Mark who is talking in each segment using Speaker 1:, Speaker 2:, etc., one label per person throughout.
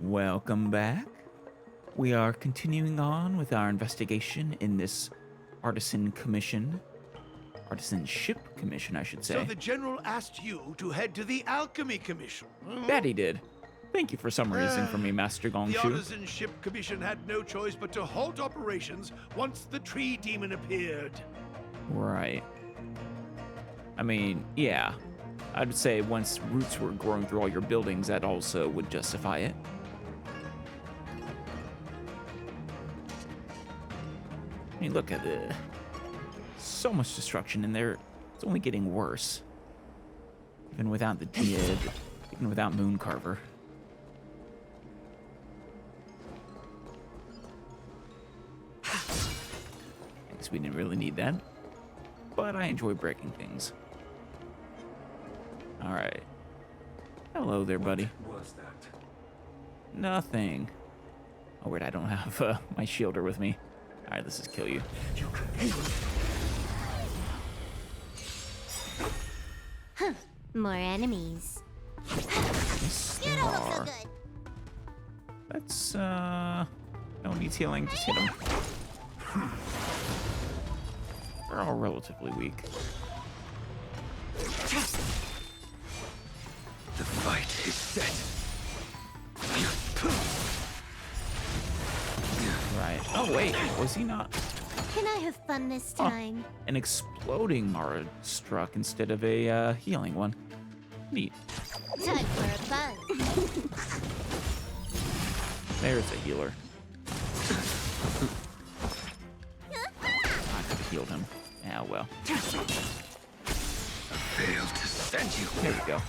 Speaker 1: Welcome back. We are continuing on with our investigation in this artisanship commission, I should say.
Speaker 2: So the general asked you to head to the Alchemy Commission.
Speaker 1: That he did. Thank you for summarizing for me, Master
Speaker 2: The
Speaker 1: Gongshu.
Speaker 2: Artisanship Commission had no choice but to halt operations once the tree demon appeared.
Speaker 1: Right. I mean, yeah. I'd say once roots were growing through all your buildings, that also would justify it. I mean, look at the so much destruction in there. It's only getting worse. Even without the Jid, even without Mooncarver. I guess we didn't really need that. But I enjoy breaking things. Alright. Hello there, buddy.
Speaker 3: What was that?
Speaker 1: Nothing. Oh, wait, I don't have my shielder with me. Alright, let's just kill you.
Speaker 3: You can
Speaker 4: More enemies.
Speaker 1: You don't look so good. Let's, no one needs healing, just hit him. They're all relatively weak.
Speaker 3: The fight is set.
Speaker 1: Right. Oh, wait, was he not?
Speaker 4: Can I have fun this time?
Speaker 1: An exploding Mara struck instead of a healing one. Neat.
Speaker 4: Time for a fun.
Speaker 1: There's a healer. I could have healed him. Yeah, well.
Speaker 3: Failed to send you.
Speaker 1: There we go.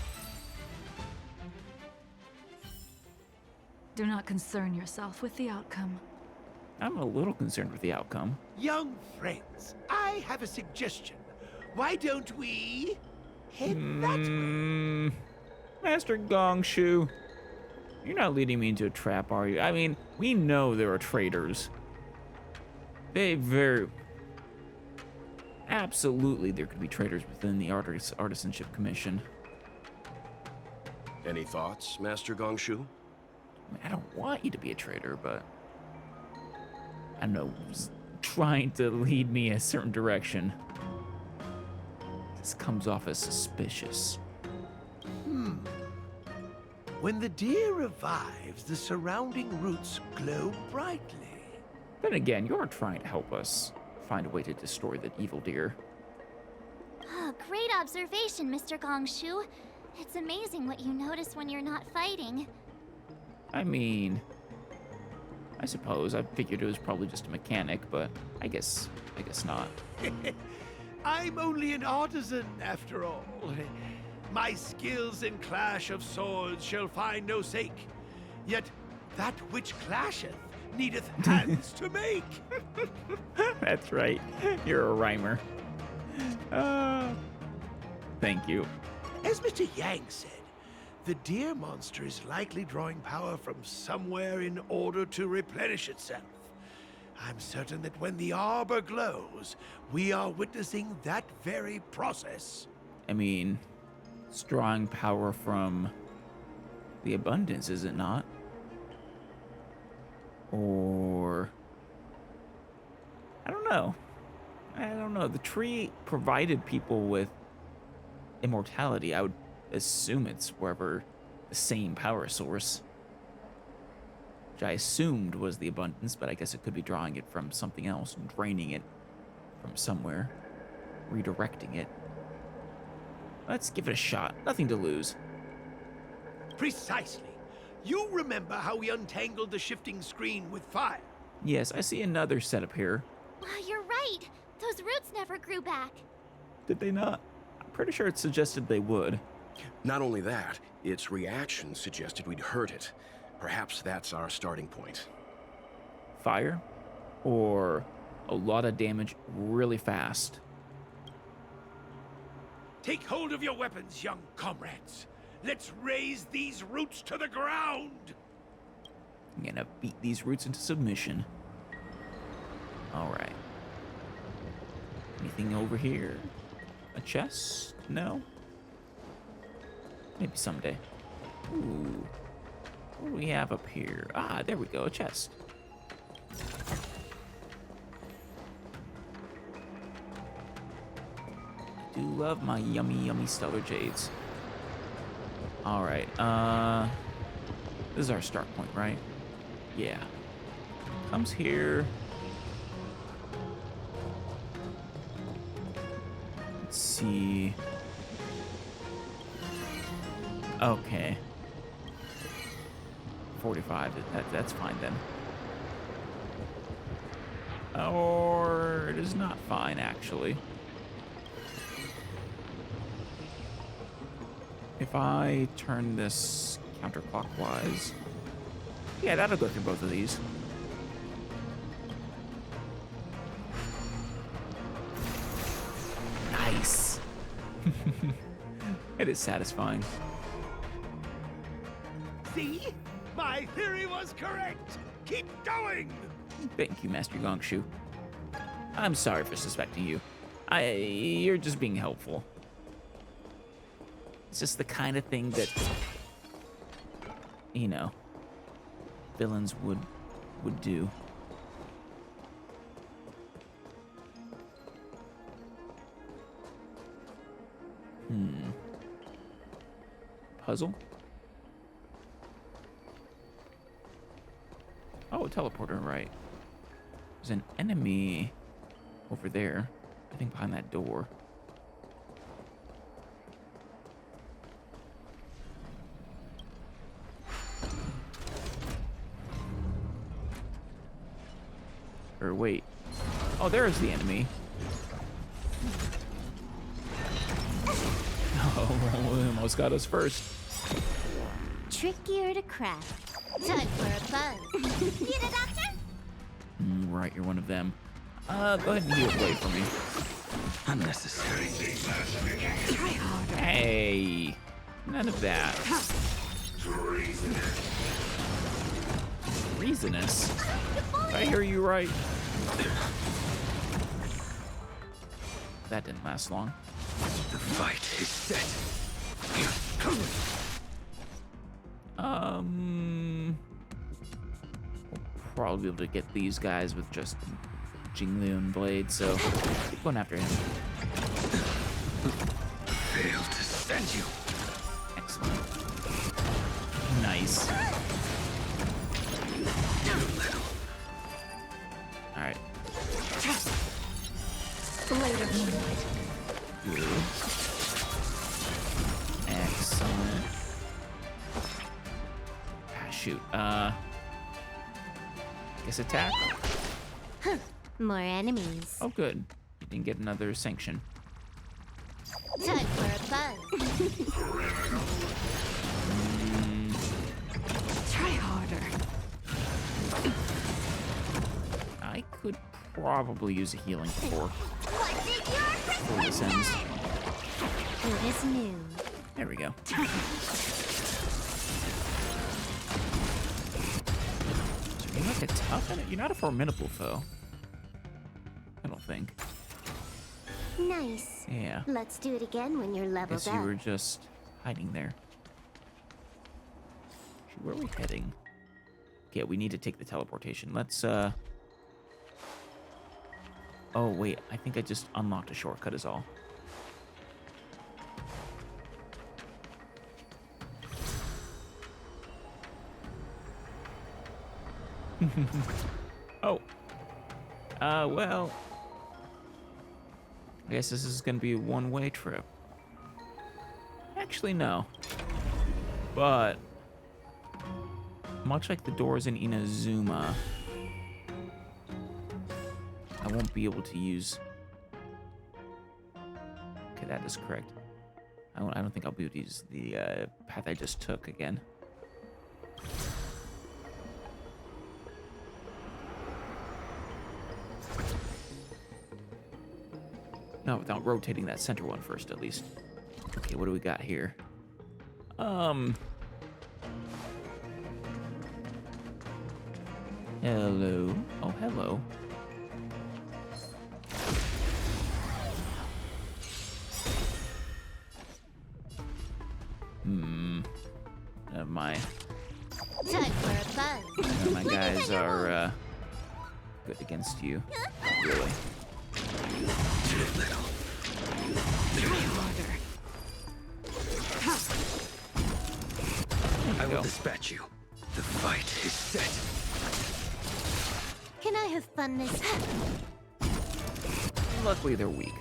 Speaker 5: Do not concern yourself with the outcome.
Speaker 1: I'm a little concerned with the outcome.
Speaker 2: Young friends, I have a suggestion. Why don't we head that way?
Speaker 1: Master Gongshu, you're not leading me into a trap, are you? I mean, we know there are traitors. Absolutely, there could be traitors within the Artisanship Commission.
Speaker 3: Any thoughts, Master Gongshu?
Speaker 1: I mean, I don't want you to be a traitor, but I don't know, just trying to lead me a certain direction. This comes off as suspicious.
Speaker 2: When the deer revives, the surrounding roots glow brightly.
Speaker 1: Then again, you're trying to help us find a way to destroy the evil deer.
Speaker 4: Oh, great observation, Mr. Gongshu. It's amazing what you notice when you're not fighting.
Speaker 1: I mean, I suppose I figured it was probably just a mechanic, but I guess not.
Speaker 2: I'm only an artisan, after all. My skills in clash of swords shall find no sake. Yet that which clasheth needeth hands to make.
Speaker 1: That's right. You're a rhymer. Thank you.
Speaker 2: As Mr. Yang said, the deer monster is likely drawing power from somewhere in order to replenish itself. I'm certain that when the arbor glows, we are witnessing that very process.
Speaker 1: I mean, it's drawing power from the abundance, is it not? Or I don't know. The tree provided people with immortality. I would assume it's wherever the same power source, which I assumed was the abundance, but I guess it could be drawing it from something else and draining it from somewhere, redirecting it. Let's give it a shot. Nothing to lose.
Speaker 2: Precisely. You remember how we untangled the shifting screen with fire?
Speaker 1: Yes, I see another setup here.
Speaker 4: You're right. Those roots never grew back.
Speaker 1: Did they not? I'm pretty sure it suggested they would.
Speaker 3: Not only that, its reaction suggested we'd hurt it. Perhaps that's our starting point.
Speaker 1: Fire? Or a lot of damage really fast?
Speaker 2: Take hold of your weapons, young comrades. Let's raise these roots to the ground.
Speaker 1: I'm gonna beat these roots into submission. Alright. Anything over here? A chest? No? Maybe someday. Ooh. What do we have up here? Ah, there we go, a chest. I do love my yummy, yummy stellar jades. All right, this is our start point, right? Yeah. Comes here. Let's see. Okay. 45, that's fine then. Or it is not fine, actually. If I turn this counterclockwise, yeah, that'll go through both of these. Nice. It is satisfying.
Speaker 2: See? My theory was correct. Keep going.
Speaker 1: Thank you, Master Gongshu. I'm sorry for suspecting you. You're just being helpful. It's just the kind of thing that, you know, villains would do. Puzzle? Oh, a teleporter, right. There's an enemy over there. I think behind that door. Or wait. Oh, there's the enemy. Oh, almost got us first.
Speaker 4: Trickier to crack. Time for a buzz. Need a doctor?
Speaker 1: Right, you're one of them. Go ahead and heal away for me.
Speaker 3: Unnecessary.
Speaker 5: Try harder.
Speaker 1: Hey, none of that. Reasonous? Did I hear you right? That didn't last long.
Speaker 3: The fight is set.
Speaker 1: We'll probably be able to get these guys with just Jinglian blade, so keep going after him.
Speaker 3: Failed to send you.
Speaker 1: Excellent. Nice. All right.
Speaker 5: Blade of moonlight.
Speaker 1: Good. Excellent. Ah, shoot. Guess attack.
Speaker 4: More enemies.
Speaker 1: Oh, good. You didn't get another sanction.
Speaker 4: Time for a buzz.
Speaker 5: Try harder.
Speaker 1: I could probably use a healing before
Speaker 4: What's in your
Speaker 1: this ends.
Speaker 4: Good as new.
Speaker 1: There we go. So you're like a tough enemy. You're not a formidable foe. I don't think.
Speaker 4: Nice.
Speaker 1: Yeah.
Speaker 4: Let's do it again when you're leveled
Speaker 1: Guess
Speaker 4: up.
Speaker 1: you were just hiding there. Where are we heading? Okay, we need to take the teleportation. Let's, Oh, wait. I think I just unlocked a shortcut is all. Oh. Well. I guess this is gonna be a one-way trip. Actually, no. But much like the doors in Inazuma, I won't be able to use... Okay, that is correct. I don't think I'll be able to use the path I just took again. No, without rotating that center one first, at least. Okay, what do we got here? Hello. Oh, hello. Never mind.
Speaker 4: Time for a buzz.
Speaker 1: My guys are good against you. Really.
Speaker 3: Too little.
Speaker 5: Try harder.
Speaker 3: I will
Speaker 1: go.
Speaker 3: dispatch you. The fight is set.
Speaker 4: Can I have fun this time?
Speaker 1: Luckily, they're weak.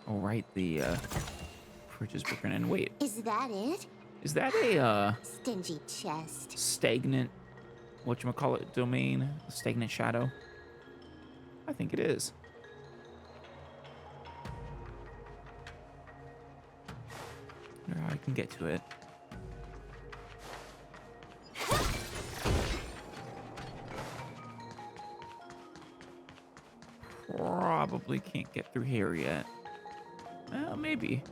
Speaker 1: All right, the fridge is broken in. Wait,
Speaker 4: Is that it?
Speaker 1: is that a
Speaker 4: Stingy chest.
Speaker 1: stagnant, whatchamacallit, domain? A stagnant shadow? I think it is. I wonder how I can get to it. Probably can't get through here yet. Well, maybe.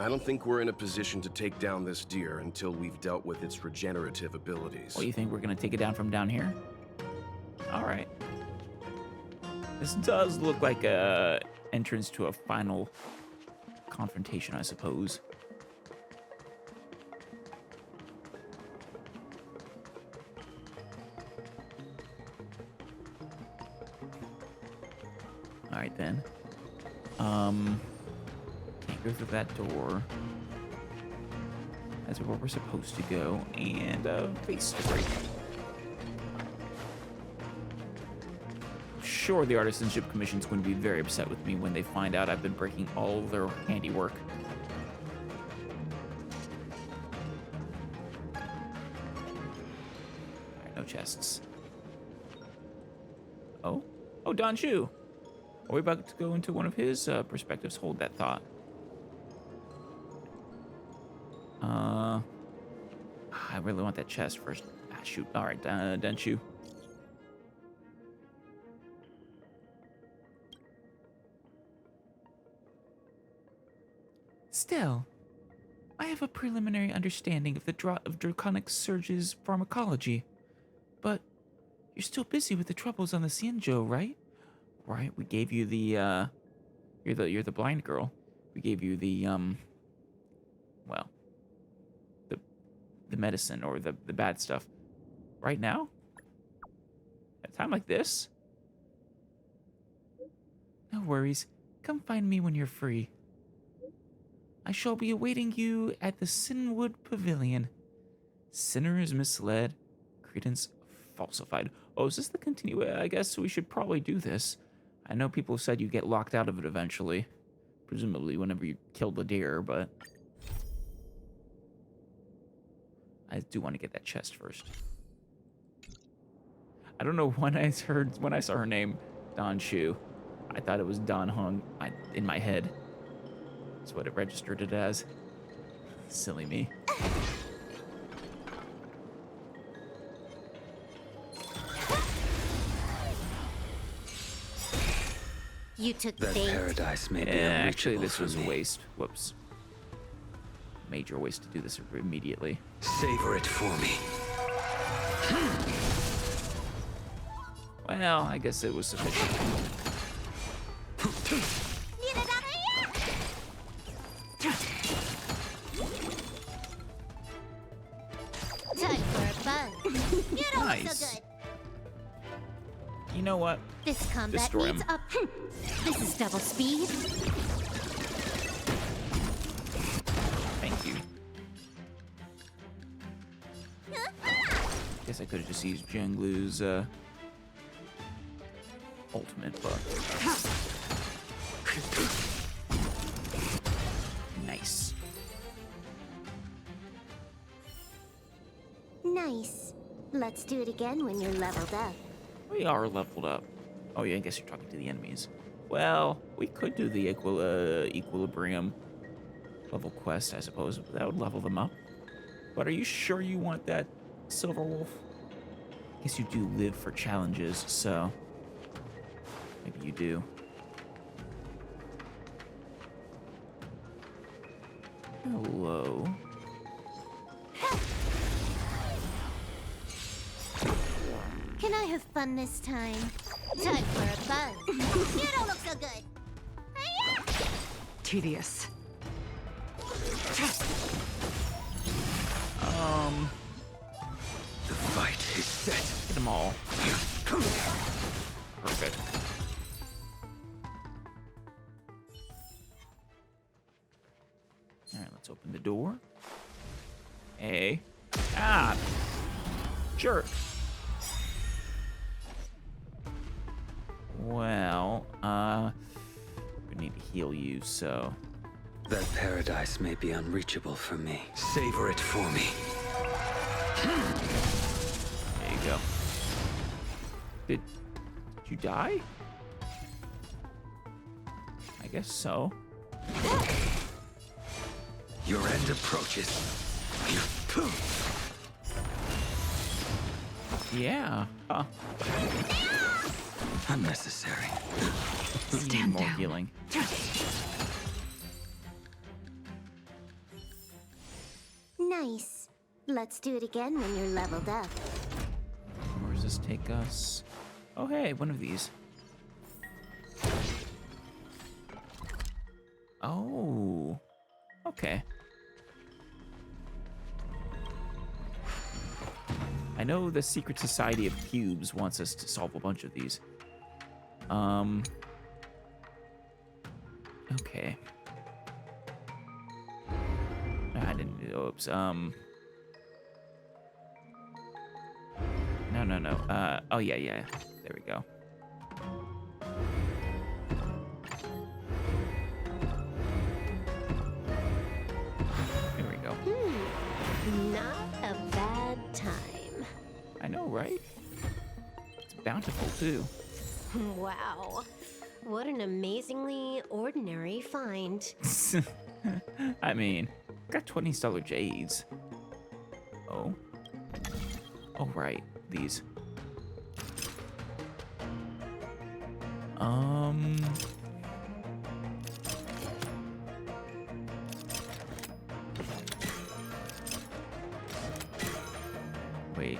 Speaker 3: I don't think we're in a position to take down this deer until we've dealt with its regenerative abilities.
Speaker 1: What, you think we're gonna take it down from down here? All right. This does look like a entrance to a final confrontation, I suppose. All right then. Can't go through that door. That's where we're supposed to go, and face to break. Sure, the Artisanship Commission's going to be very upset with me when they find out I've been breaking all of their handiwork. Alright, no chests. Oh? Oh, Don Chu! Are we about to go into one of his perspectives? Hold that thought. I really want that chest first. Ah, shoot. Alright, Don Chu. Still, I have a preliminary understanding of the of Draconic Surge's pharmacology, but you're still busy with the troubles on the Xianzhou, right? Right, we gave you the, you're the blind girl. We gave you the, well, the medicine or the bad stuff. Right now? At a time like this? No worries. Come find me when you're free. I shall be awaiting you at the Sinwood Pavilion. Sinners misled, credence falsified. Oh, is this the continue? I guess we should probably do this. I know people said you get locked out of it eventually. Presumably whenever you kill the deer, but... I do want to get that chest first. I don't know when I saw her name, Don Chu. I thought it was Don Hung in my head. That's what it registered it as. Silly me.
Speaker 4: You took
Speaker 6: That
Speaker 4: bait.
Speaker 6: paradise may be
Speaker 1: Actually,
Speaker 6: unreachable
Speaker 1: this was
Speaker 6: for
Speaker 1: a
Speaker 6: me.
Speaker 1: waste. Whoops. Major waste to do this immediately.
Speaker 6: Savor it for me.
Speaker 1: Well, I guess it was sufficient.
Speaker 4: Time for a buzz. You don't look
Speaker 1: Nice.
Speaker 4: so good.
Speaker 1: You know what?
Speaker 4: This combat
Speaker 1: Destroy
Speaker 4: needs
Speaker 1: him.
Speaker 4: up. This is double speed.
Speaker 1: Thank you. Guess I could have just used Jianglu's ultimate, but nice.
Speaker 4: Nice. Let's do it again when you're leveled up.
Speaker 1: We are leveled up. Oh yeah, I guess you're talking to the enemies. Well, we could do the equilibrium level quest, I suppose. That would level them up. But are you sure you want that Silver Wolf? I guess you do live for challenges, so maybe you do. Hello.
Speaker 4: Can I have fun this time? Time for a buzz. You don't look so good. Hiya!
Speaker 5: Tedious.
Speaker 6: The fight is set.
Speaker 1: Get them all.
Speaker 6: Come here.
Speaker 1: Perfect. All right, let's open the door. Hey. Ah. Jerk. Well, we need to heal you, so.
Speaker 6: That paradise may be unreachable for me. Savor it for me.
Speaker 1: There you go. Did you die? I guess so.
Speaker 6: Your end approaches.
Speaker 1: Yeah. Huh.
Speaker 6: Unnecessary.
Speaker 1: You need
Speaker 5: Stand
Speaker 1: more
Speaker 5: down.
Speaker 1: healing.
Speaker 7: Nice. Let's do it again when you're leveled up.
Speaker 1: Where does this take us? Oh, hey, one of these. Oh. Okay. I know the Secret Society of Cubes wants us to solve a bunch of these. Okay. I didn't do oops. No. Oh, yeah. There we go. There we go.
Speaker 7: Not a bad time.
Speaker 1: I know, right? It's bountiful, too.
Speaker 7: Wow. What an amazingly ordinary find.
Speaker 1: I mean, got $20 jades. Oh. Oh, right. These. Wait.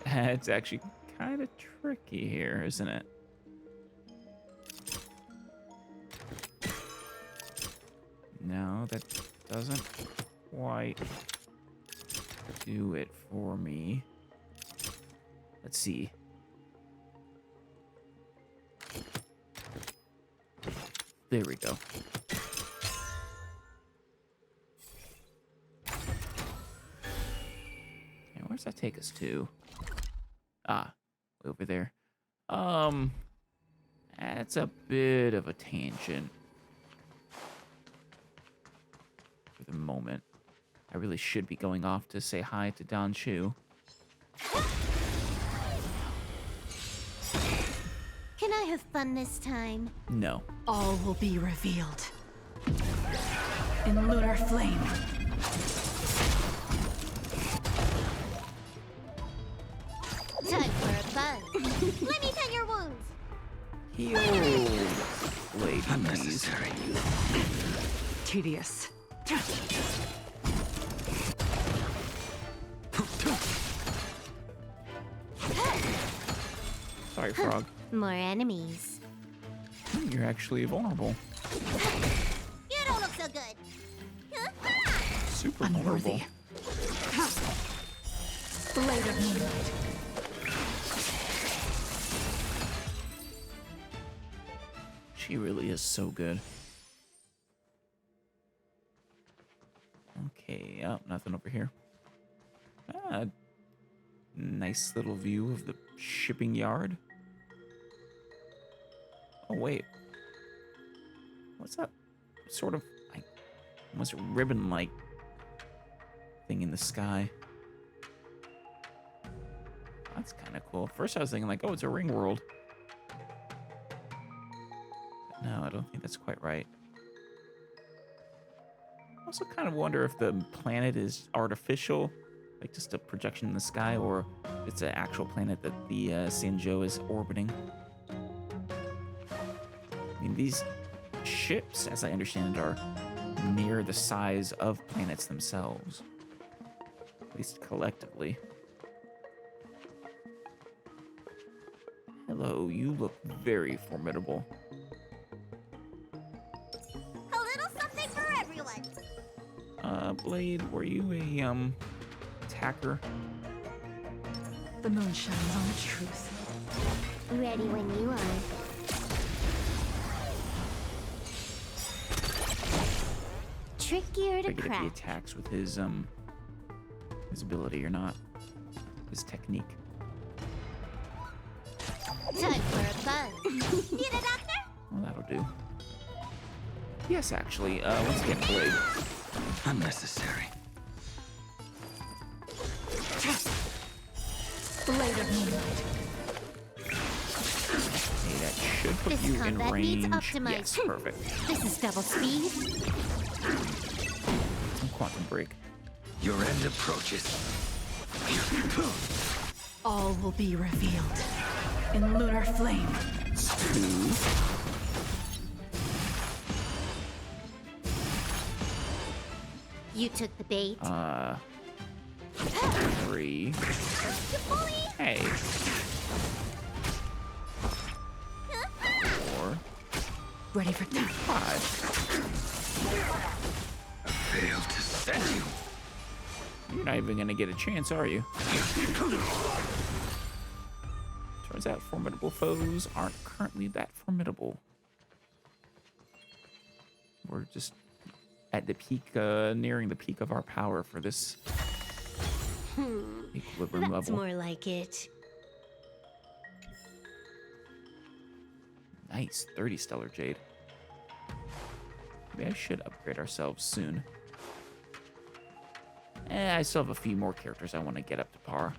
Speaker 1: It's actually kind of tricky here, isn't it? No, that doesn't quite do it for me. Let's see. There we go. And where's that take us to? Ah, over there. That's a bit of a tangent. For the moment. I really should be going off to say hi to Don Chu.
Speaker 7: Can I have fun this time?
Speaker 1: No.
Speaker 5: All will be revealed. In lunar flame.
Speaker 7: Time for a buzz. Let me tend your wounds.
Speaker 1: Heal, ladies.
Speaker 6: Unnecessary.
Speaker 5: Tedious.
Speaker 1: Sorry, Frog.
Speaker 7: More enemies.
Speaker 1: You're actually vulnerable.
Speaker 7: You don't look so good.
Speaker 1: Super
Speaker 5: Unworthy.
Speaker 1: vulnerable.
Speaker 5: Blade of moonlight.
Speaker 1: She really is so good. Okay, oh, nothing over here. Ah, nice little view of the shipping yard. Oh, wait. What's that sort of, like, almost ribbon-like thing in the sky? That's kind of cool. First I was thinking, like, oh, it's a ring world. But no, I don't think that's quite right. I also kind of wonder if the planet is artificial, like just a projection in the sky, or if it's an actual planet that the Sanjo is orbiting. I mean, these ships, as I understand it, are near the size of planets themselves. At least collectively. Hello, you look very formidable.
Speaker 7: A little something for everyone.
Speaker 1: Blade, were you a, attacker?
Speaker 5: The moon shines on the truth.
Speaker 7: Ready when you are. Trickier
Speaker 1: If
Speaker 7: to
Speaker 1: I get
Speaker 7: crack.
Speaker 1: the attacks with his ability or not. His technique.
Speaker 7: Time for a buzz. Need a doctor?
Speaker 1: Well, that'll do. Yes, actually, let's get Blade.
Speaker 6: Unnecessary.
Speaker 5: Blade of Moonlight.
Speaker 1: Hey, that should put
Speaker 7: This
Speaker 1: you in
Speaker 7: combat needs
Speaker 1: range.
Speaker 7: optimized.
Speaker 1: Yes, perfect.
Speaker 7: This is double speed.
Speaker 1: Some quantum break.
Speaker 6: Your end approaches.
Speaker 5: All will be revealed in lunar flame.
Speaker 1: Two.
Speaker 7: You took the bait.
Speaker 1: 3. Hey. 4.
Speaker 5: Ready for death.
Speaker 1: 5.
Speaker 6: Failed to send you.
Speaker 1: You're not even gonna get a chance, are you? Turns out formidable foes aren't currently that formidable. We're just at the peak, nearing the peak of our power for this equilibrium
Speaker 7: That's
Speaker 1: level.
Speaker 7: more like it.
Speaker 1: Nice, 30 stellar jade. Maybe I should upgrade ourselves soon. I still have a few more characters I want to get up to par.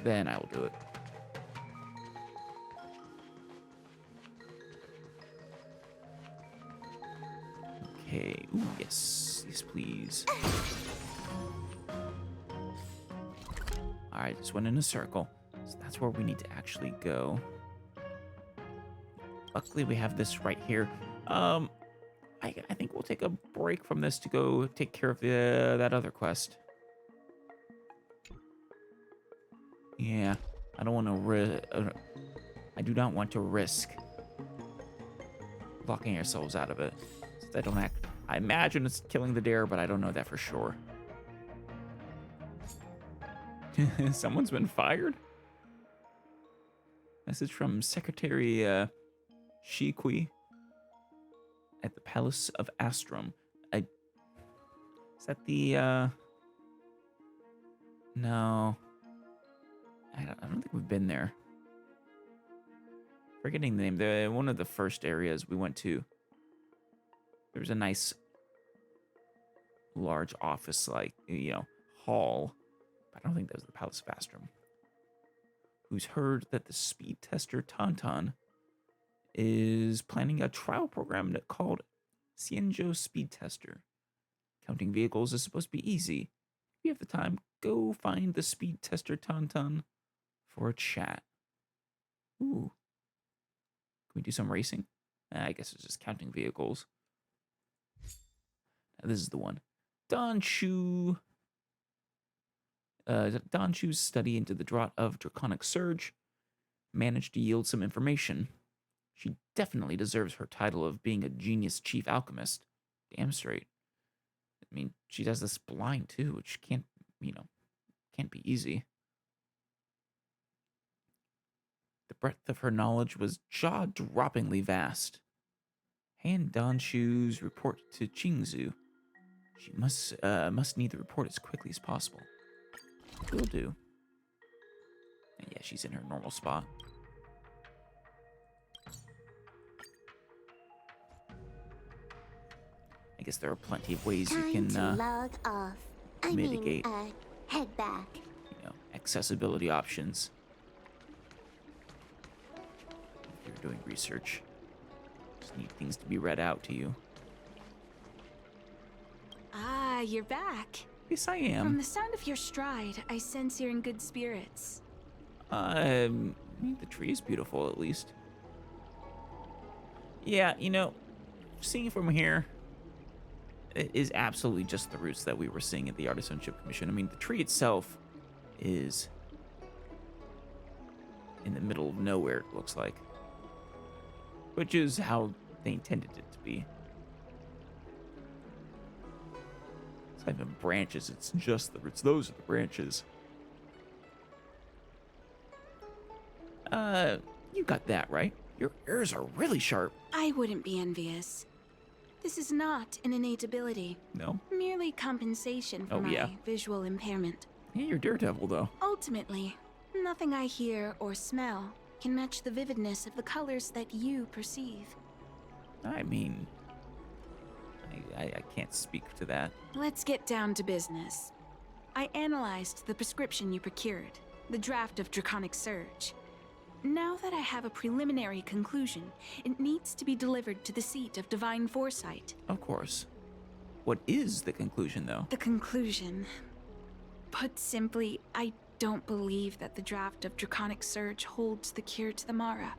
Speaker 1: Then I will do it. Okay. Ooh, yes. Yes, please. Alright, just went in a circle. So that's where we need to actually go. Luckily, we have this right here. I think we'll take a break from this to go take care of that other quest. Yeah, I don't want to I do not want to risk locking ourselves out of it. Since I don't I imagine it's killing the dare, but I don't know that for sure. Someone's been fired? Message from Secretary Shiqui at the Palace of Astrum. Is that the no. I don't think we've been there. Forgetting the name. One of the first areas we went to. There was a nice large office, like, hall. But I don't think that was the Palace of Astrum. Who's heard that the speed tester Tauntaun is planning a trial program called Cienjo Speed Tester. Counting vehicles is supposed to be easy. If you have the time, go find the speed tester Tauntaun for a chat. Ooh. Can we do some racing? I guess it's just counting vehicles. Now, this is the one. Danshu's study into the drought of Draconic Surge managed to yield some information. She definitely deserves her title of being a genius chief alchemist. Damn straight. I mean, she does this blind too, which can't be easy. The breadth of her knowledge was jaw-droppingly vast. Hand Danshu's report to Qingzu. She must need the report as quickly as possible. Will do. And yeah, she's in her normal spot. I guess there are plenty of ways you can
Speaker 7: log off.
Speaker 1: mitigate,
Speaker 7: head back.
Speaker 1: accessibility options. If you're doing research, just need things to be read out to you.
Speaker 8: Ah, you're back.
Speaker 1: Yes, I
Speaker 8: From
Speaker 1: am.
Speaker 8: the sound of your stride, I sense you're in good spirits.
Speaker 1: The tree is beautiful, at least. Yeah, seeing it from here, it is absolutely just the roots that we were seeing at the Artisanship Commission. I mean, the tree itself is in the middle of nowhere, it looks like. Which is how they intended it to be. It's not even branches, it's just the roots. Those are the branches. You got that, right? Your ears are really sharp.
Speaker 8: I wouldn't be envious. This is not an innate ability.
Speaker 1: No?
Speaker 8: Merely compensation for my visual impairment.
Speaker 1: Yeah, you're Daredevil, though.
Speaker 8: Ultimately, nothing I hear or smell can match the vividness of the colors that you perceive.
Speaker 1: I mean, I can't speak to that.
Speaker 8: Let's get down to business. I analyzed the prescription you procured, the draft of Draconic Surge. Now that I have a preliminary conclusion, it needs to be delivered to the seat of Divine Foresight.
Speaker 1: Of course. What is the conclusion, though?
Speaker 8: The conclusion. Put simply, I don't believe that the draft of Draconic Surge holds the cure to the Mara.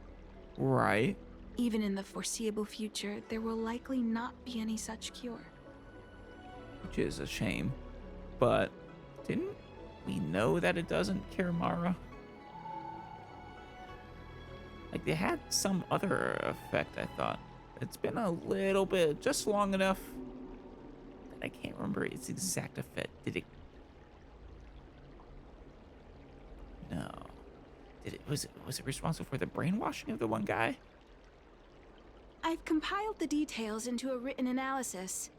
Speaker 1: Right.
Speaker 8: Even in the foreseeable future, there will likely not be any such cure.
Speaker 1: Which is a shame. But didn't we know that it doesn't cure Mara? Like, they had some other effect, I thought. It's been a little bit, just long enough that I can't remember its exact effect. Did it? No. Did it? Was it responsible for the brainwashing of the one guy?
Speaker 8: I've compiled the details into a written analysis.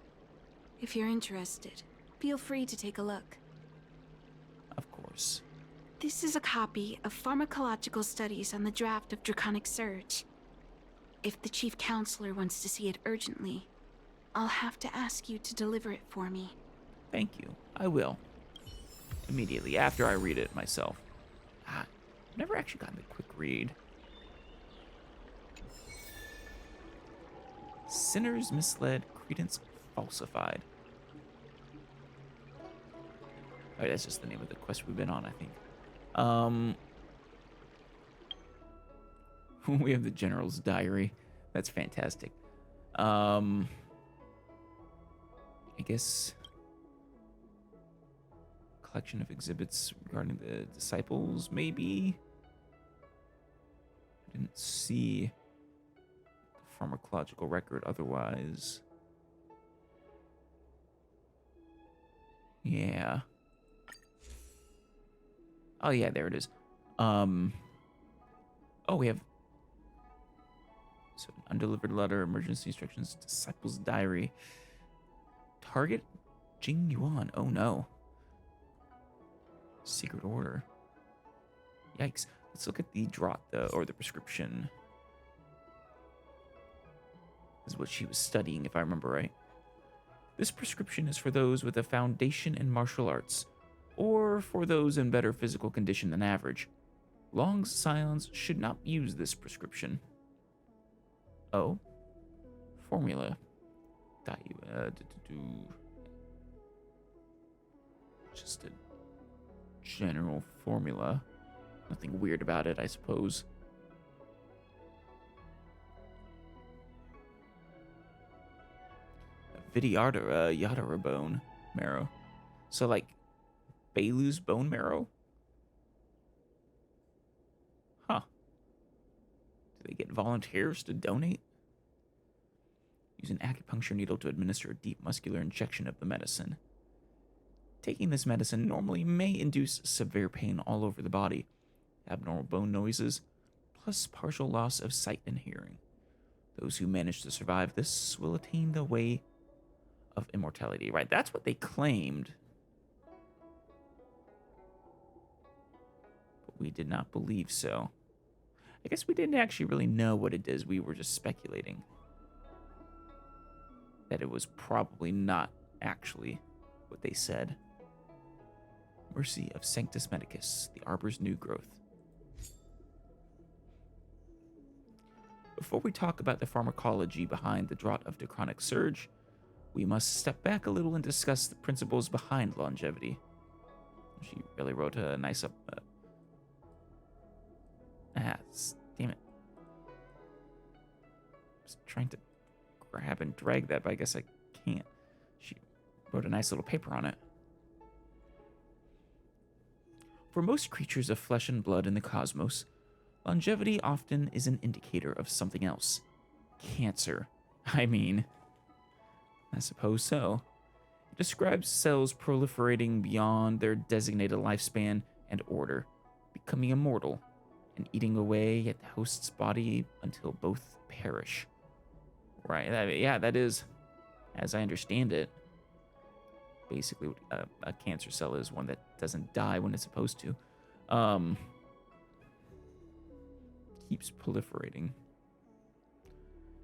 Speaker 8: If you're interested, feel free to take a look.
Speaker 1: Of course.
Speaker 8: This is a copy of pharmacological studies on the draft of Draconic Surge. If the Chief Counselor wants to see it urgently, I'll have to ask you to deliver it for me.
Speaker 1: Thank you. I will. Immediately after I read it myself. I've never actually gotten the quick read. Sinners misled, credence falsified. Oh, that's just the name of the quest we've been on, I think. We have the General's Diary. That's fantastic. I guess collection of exhibits regarding the disciples, maybe. I didn't see the pharmacological record otherwise. Yeah. Oh yeah, there it is. Oh, we have an undelivered letter, emergency instructions, disciples diary. Target Jing Yuan. Oh no. Secret order. Yikes. Let's look at the draught, or the prescription. This is what she was studying, if I remember right. This prescription is for those with a foundation in martial arts, or for those in better physical condition than average. Long scions should not use this prescription. Oh. Formula. Just a general formula. Nothing weird about it, I suppose. Yadara bone marrow. So, like, Bailu's bone marrow? Huh. Do they get volunteers to donate? Use an acupuncture needle to administer a deep muscular injection of the medicine. Taking this medicine normally may induce severe pain all over the body, abnormal bone noises, plus partial loss of sight and hearing. Those who manage to survive this will attain the way of immortality. Right, that's what they claimed. But we did not believe so. I guess we didn't actually really know what it is. We were just speculating that it was probably not actually what they said. Mercy of Sanctus Medicus, the Arbor's new growth. Before we talk about the pharmacology behind the draught of Draconic Surge, we must step back a little and discuss the principles behind longevity. She really wrote a nice damn it. I was trying to grab and drag that, but I guess I can't. She wrote a nice little paper on it. For most creatures of flesh and blood in the cosmos, Longevity often is an indicator of something else. Cancer. I suppose so. It describes cells proliferating beyond their designated lifespan and order, becoming immortal, and eating away at the host's body until both perish. Right, that is, as I understand it, basically what a cancer cell is, one that doesn't die when it's supposed to. Keeps proliferating.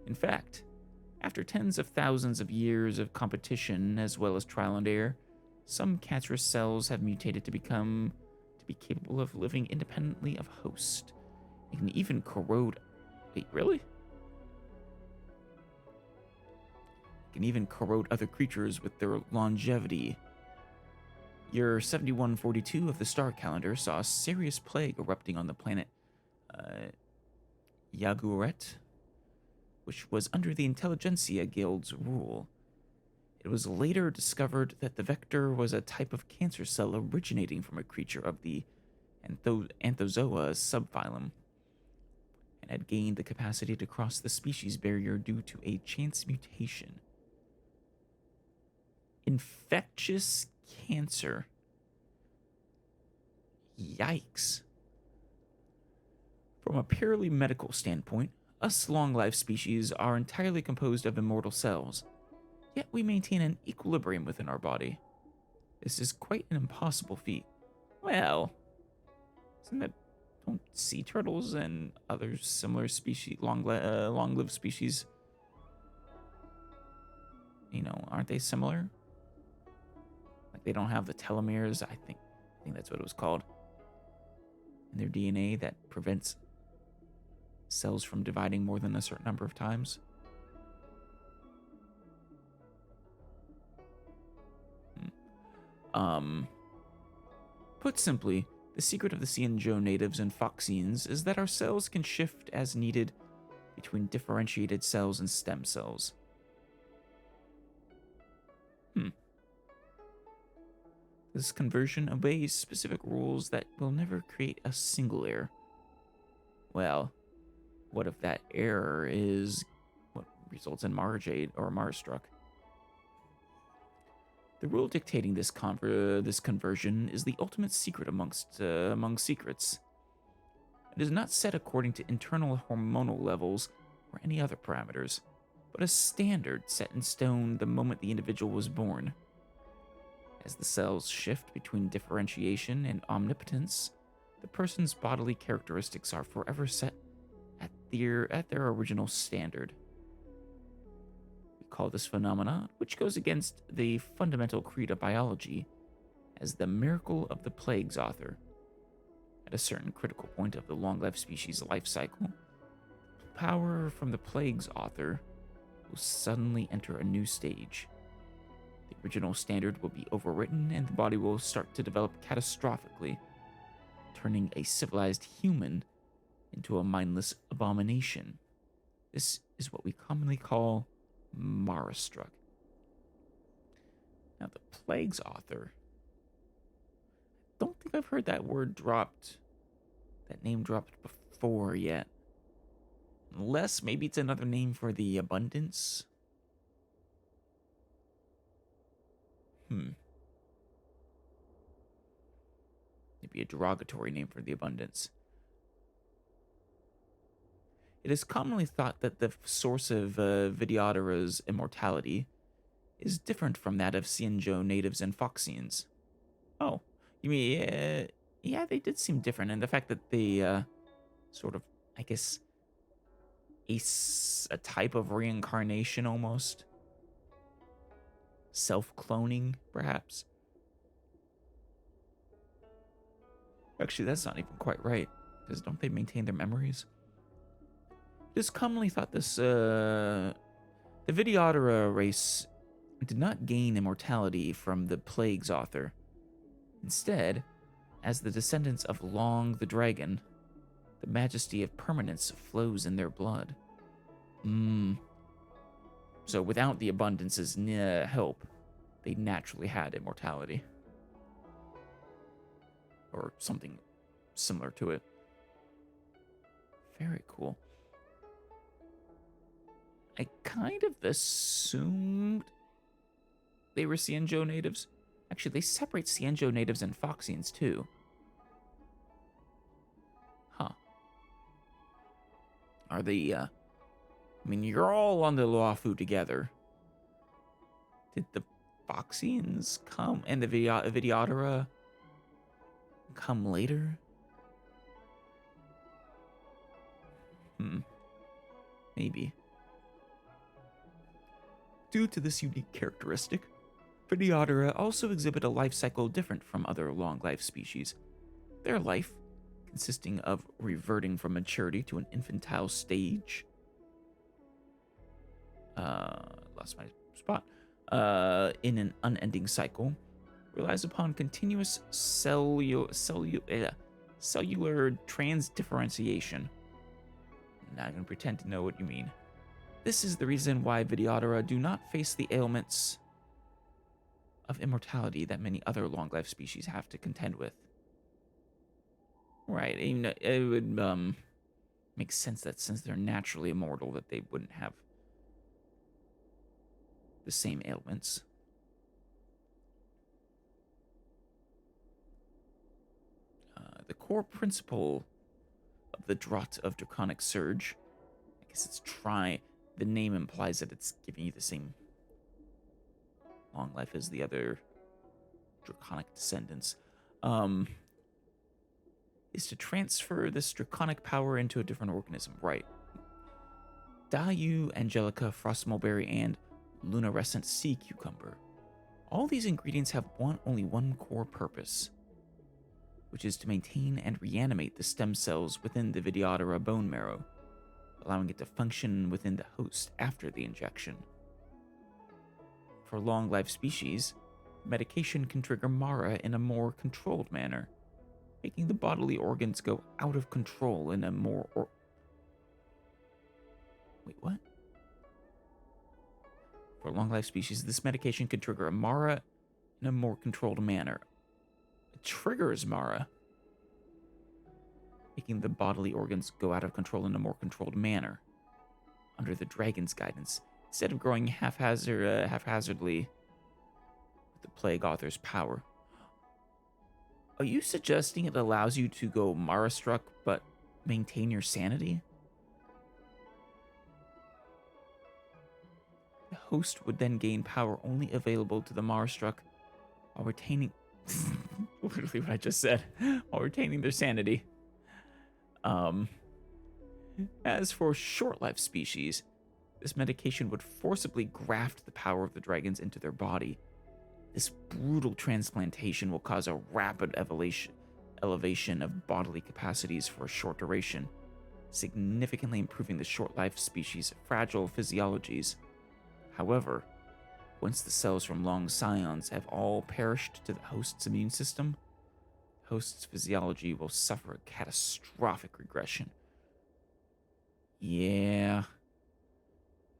Speaker 1: In fact, after tens of thousands of years of competition as well as trial and error, some cancerous cells have mutated to be capable of living independently of host. It can even corrode. Wait, really? It can even corrode other creatures with their longevity. Year 7142 of the star calendar saw a serious plague erupting on the planet Yaguret, which was under the Intelligentsia Guild's rule. It was later discovered that the vector was a type of cancer cell originating from a creature of the Anthozoa subphylum, and had gained the capacity to cross the species barrier due to a chance mutation. Infectious cancer. Yikes. From a purely medical standpoint, us long-lived species are entirely composed of immortal cells, yet we maintain an equilibrium within our body. This is quite an impossible feat. Well, don't sea turtles and other similar species, long-lived species, aren't they similar? Like they don't have the telomeres, I think that's what it was called, in their DNA that prevents cells from dividing more than a certain number of times. Put simply, the secret of the Xianzhou natives and Foxians is that our cells can shift as needed between differentiated cells and stem cells. This conversion obeys specific rules that will never create a single error. Well, what if that error is what results in Marjade or Marstruck? The rule dictating this conversion is the ultimate secret among secrets. It is not set according to internal hormonal levels or any other parameters, but a standard set in stone the moment the individual was born. As the cells shift between differentiation and omnipotence, the person's bodily characteristics are forever set at their original standard. We call this phenomenon, which goes against the fundamental creed of biology, as the miracle of the plague's author. At a certain critical point of the long-lived species' life cycle, power from the plague's author will suddenly enter a new stage. The original standard will be overwritten, and the body will start to develop catastrophically, turning a civilized human into a mindless abomination. This is what we commonly call Marastruck. Now, the plague's author. I don't think I've heard that name dropped before yet. Unless maybe it's another name for the abundance. Maybe a derogatory name for the abundance. It is commonly thought that the source of Vidyadhara's immortality is different from that of Xianzhou natives and Foxians. Oh, you mean, yeah, they did seem different, and the fact that they sort of, I guess, a type of reincarnation almost. Self-cloning, perhaps. Actually, that's not even quite right, because don't they maintain their memories? It is commonly thought the Vidyadhara race did not gain immortality from the plague's author. Instead, as the descendants of Long the Dragon, the majesty of permanence flows in their blood. So without the abundance's help, they naturally had immortality. Or something similar to it. Very cool. I kind of assumed they were Cienjo natives. Actually, they separate Cienjo natives and Foxians too. Huh. Are they, I mean, you're all on the Luofu together. Did the Foxians come and the Vidyadhara come later? Maybe. Due to this unique characteristic, Vidyadhara also exhibit a life cycle different from other long-life species. Their life, consisting of reverting from maturity to an infantile stage, lost my spot, in an unending cycle, relies upon continuous cellular transdifferentiation. Not gonna pretend to know what you mean. This is the reason why Vidyadhara do not face the ailments of immortality that many other long-life species have to contend with. Right, it would make sense that since they're naturally immortal that they wouldn't have the same ailments. The core principle of the Draught of Draconic Surge, I guess it's the name implies that it's giving you the same long life as the other draconic descendants, is to transfer this draconic power into a different organism, right? Dayu, Angelica, Frost Mulberry, and Lunarescent Sea Cucumber. All these ingredients have only one core purpose, which is to maintain and reanimate the stem cells within the Vidyadhara bone marrow, allowing it to function within the host after the injection. For long-life species, medication can trigger Mara in a more controlled manner, making the bodily organs go out of control in a more Wait, what? For long-life species, this medication can trigger a Mara in a more controlled manner. It triggers Mara, making the bodily organs go out of control in a more controlled manner. Under the dragon's guidance, instead of growing haphazardly with the Plague Author's power. Are you suggesting it allows you to go Mara-struck but maintain your sanity? The host would then gain power only available to the Mara-struck while retaining... literally what I just said. While retaining their sanity. As for short-life species, this medication would forcibly graft the power of the dragons into their body. This brutal transplantation will cause a rapid elevation of bodily capacities for a short duration, significantly improving the short-life species' fragile physiologies. However, once the cells from long scions have all perished to the host's immune system, the host's physiology will suffer a catastrophic regression. Yeah,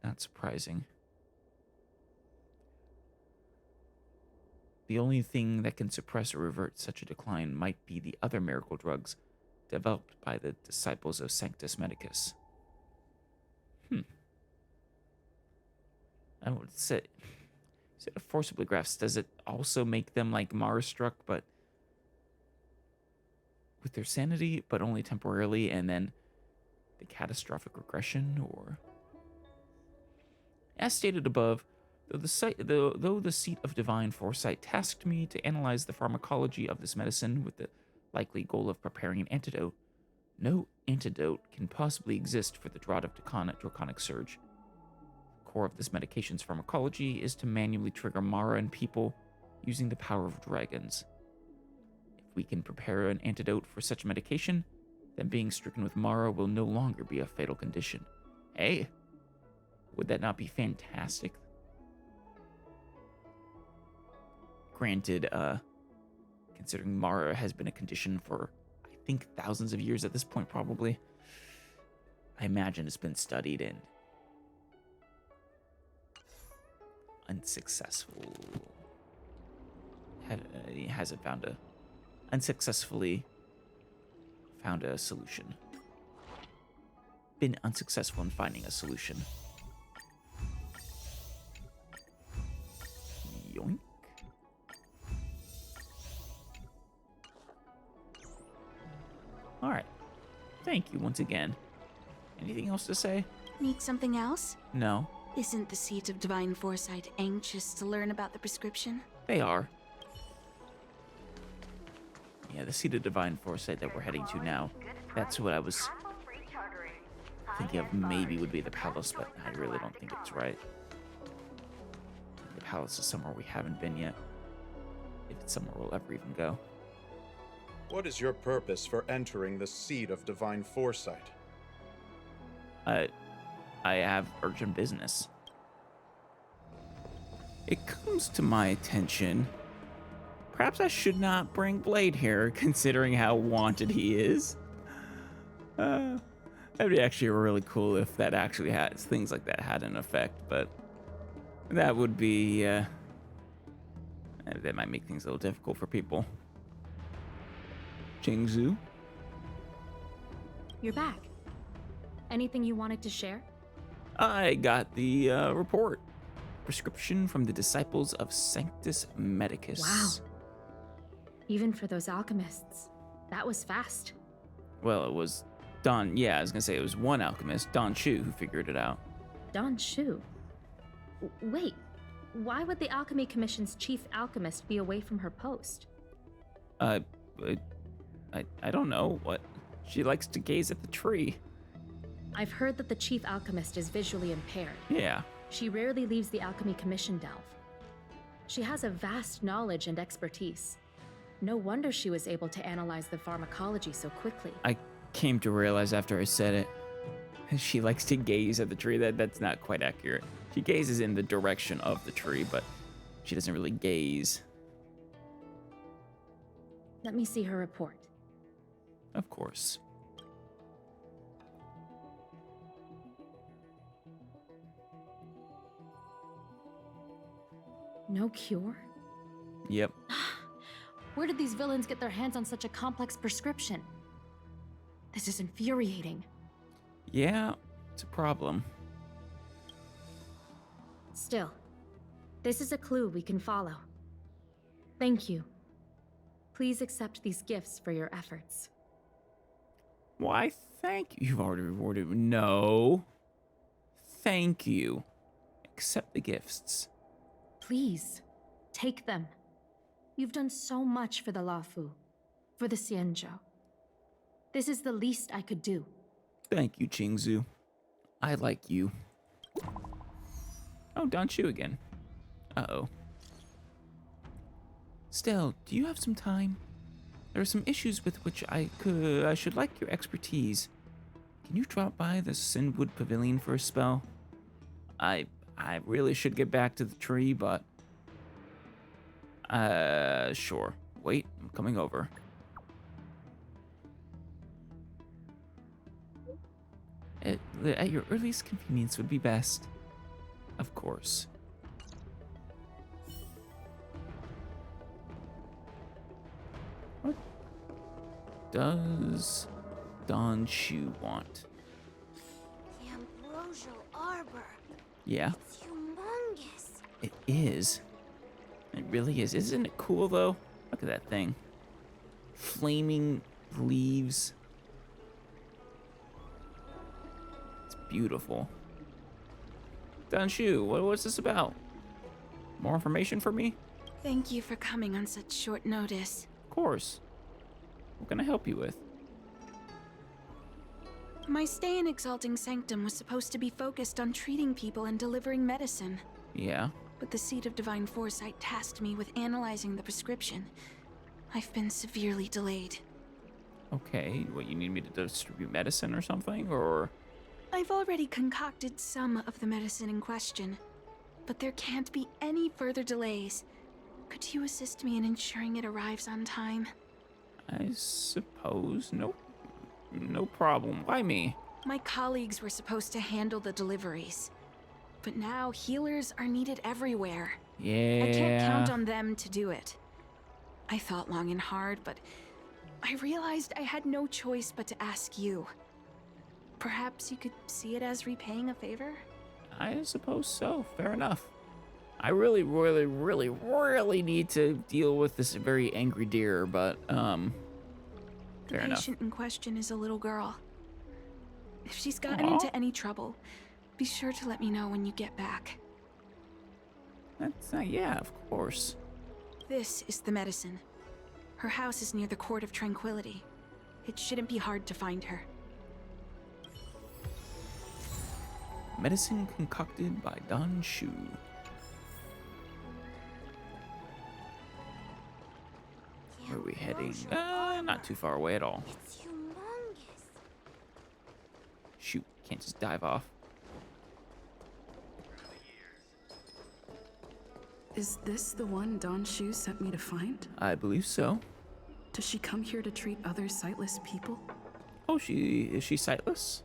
Speaker 1: not surprising. The only thing that can suppress or revert such a decline might be the other miracle drugs developed by the disciples of Sanctus Medicus. I would say, instead of forcibly grafts, does it also make them like Mara-struck, but with their sanity, but only temporarily, and then the catastrophic regression, or... As stated above, though the seat of divine foresight tasked me to analyze the pharmacology of this medicine with the likely goal of preparing an antidote, no antidote can possibly exist for the Draught of Draconic Surge. The core of this medication's pharmacology is to manually trigger Mara in people using the power of dragons. If we can prepare an antidote for such medication, then being stricken with Mara will no longer be a fatal condition. Hey, would that not be fantastic? Granted, considering Mara has been a condition for, I think, thousands of years at this point, probably. I imagine it's been studied and unsuccessfully found a solution. been unsuccessful in finding a solution. Yoink. Alright. Thank you once again. Anything else to say?
Speaker 8: Need something else?
Speaker 1: No.
Speaker 8: Isn't the Seat of Divine Foresight anxious to learn about the prescription?
Speaker 1: They are. Yeah, the Seat of Divine Foresight that we're heading to now. That's what I was thinking of, maybe would be the palace, but I really don't think it's right. The palace is somewhere we haven't been yet. If it's somewhere we'll ever even go.
Speaker 9: What is your purpose for entering the Seat of Divine Foresight?
Speaker 1: I have urgent business. It comes to my attention. Perhaps I should not bring Blade here, considering how wanted he is. That'd be actually really cool if that actually had things like that had an effect, but that would be that might make things a little difficult for people. Jingzhu?
Speaker 10: You're back. Anything you wanted to share?
Speaker 1: I got the report. Prescription from the disciples of Sanctus Medicus.
Speaker 10: Wow. Even for those alchemists, that was fast.
Speaker 1: Well, it was Don. Yeah, I was gonna say it was one alchemist, Don Chu, who figured it out.
Speaker 10: Don Shu? Wait, why would the Alchemy Commission's chief alchemist be away from her post?
Speaker 1: I don't know. What? She likes to gaze at the tree.
Speaker 10: I've heard that the chief alchemist is visually impaired.
Speaker 1: Yeah.
Speaker 10: She rarely leaves the Alchemy Commission delve. She has a vast knowledge and expertise. No wonder she was able to analyze the pharmacology so quickly.
Speaker 1: I came to realize after I said it, she likes to gaze at the tree. That's not quite accurate. She gazes in the direction of the tree, but she doesn't really gaze.
Speaker 10: Let me see her report.
Speaker 1: Of course.
Speaker 10: No cure?
Speaker 1: Yep.
Speaker 10: Where did these villains get their hands on such a complex prescription? This is infuriating.
Speaker 1: Yeah, it's a problem.
Speaker 10: Still, this is a clue we can follow. Thank you. Please accept these gifts for your efforts.
Speaker 1: Why, thank you. You've already rewarded me. No. Thank you. Accept the gifts.
Speaker 10: Please, take them. You've done so much for the Lafu, for the Xianzhou. This is the least I could do.
Speaker 1: Thank you, Jingzhu. I like you. Oh, Don Chu again. Uh-oh. Still, do you have some time? There are some issues with which I should like your expertise. Can you drop by the Sindwood Pavilion for a spell? I really should get back to the tree, but... sure. Wait, I'm coming over. At your earliest convenience would be best. Of course. What does Don Chu want?
Speaker 7: The ambrosial arbor.
Speaker 1: Yeah,
Speaker 7: It's humongous.
Speaker 1: it is. It really is. Isn't it cool, though? Look at that thing. Flaming leaves. It's beautiful. Don Chu, what's this about? More information for me?
Speaker 8: Thank you for coming on such short notice.
Speaker 1: Of course. What can I help you with?
Speaker 8: My stay in Exalting Sanctum was supposed to be focused on treating people and delivering medicine.
Speaker 1: Yeah.
Speaker 8: But the Seat of Divine Foresight tasked me with analyzing the prescription. I've been severely delayed.
Speaker 1: Okay, what, you need me to distribute medicine or something, or?
Speaker 8: I've already concocted some of the medicine in question, but there can't be any further delays. Could you assist me in ensuring it arrives on time?
Speaker 1: I suppose. No problem. Why me?
Speaker 8: My colleagues were supposed to handle the deliveries, but now healers are needed everywhere.
Speaker 1: Yeah.
Speaker 8: I can't count on them to do it. I thought long and hard, but I realized I had no choice but to ask you. Perhaps you could see it as repaying a favor?
Speaker 1: I suppose so. Fair enough. I really, really, really, really need to deal with this very angry deer, but,
Speaker 8: The
Speaker 1: fair enough.
Speaker 8: patient in question is a little girl. If she's gotten into any trouble, be sure to let me know when you get back.
Speaker 1: That's, yeah, of course.
Speaker 8: This is the medicine. Her house is near the Court of Tranquility. It shouldn't be hard to find her.
Speaker 1: Medicine concocted by Don Shu. Where are we heading? Not too far away at all.
Speaker 7: It's humongous.
Speaker 1: Shoot, can't just dive off.
Speaker 11: Is this the one Don Shu sent me to find?
Speaker 1: I believe so.
Speaker 11: Does she come here to treat other sightless people?
Speaker 1: Oh, is she sightless?